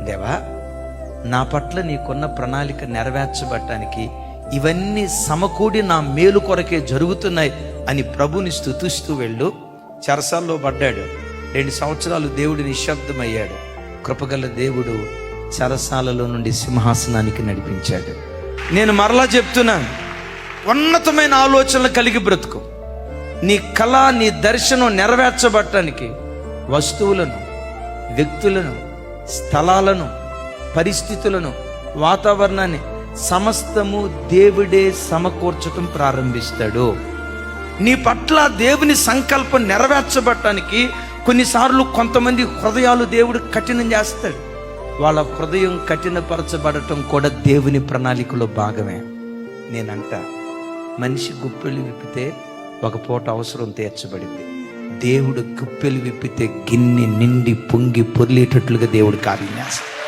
దేవా, నా పట్ల నీకున్న ప్రణాళిక నెరవేర్చబడటానికి ఇవన్నీ సమకూడి నా మేలు కొరకే జరుగుతున్నాయి అని ప్రభుని స్తుతిస్తూ వెళ్ళు. చెరసాల్లో పడ్డాడు. 2 సంవత్సరాలు దేవుడు నిశ్శబ్దమయ్యాడు. కృపగల దేవుడు చెరసాలలో నుండి సింహాసనానికి నడిపించాడు. నేను మరలా చెప్తున్నాను, ఉన్నతమైన ఆలోచనలు కలిగి బ్రతుకు. నీ కళ, నీ దర్శనం నెరవేర్చబడటానికి వస్తువులను, వ్యక్తులను, స్థలాలను, పరిస్థితులను, వాతావరణాన్ని సమస్తము దేవుడే సమకూర్చటం ప్రారంభిస్తాడు. నీ పట్ల దేవుని సంకల్పం నెరవేర్చబడటానికి కొన్నిసార్లు కొంతమంది హృదయాలు దేవుడు కఠినం చేస్తాడు. వాళ్ళ హృదయం కఠినపరచబడటం కూడా దేవుని ప్రణాళికలో భాగమే. నేనంట, మనిషి గుప్పెలు విప్పితే ఒక పూట అవసరం తీర్చబడింది. దేవుడు గుప్పెలు విప్పితే గిన్నె నిండి పొంగి పొర్లేటట్లుగా దేవుడు కార్యం చేస్తాడు.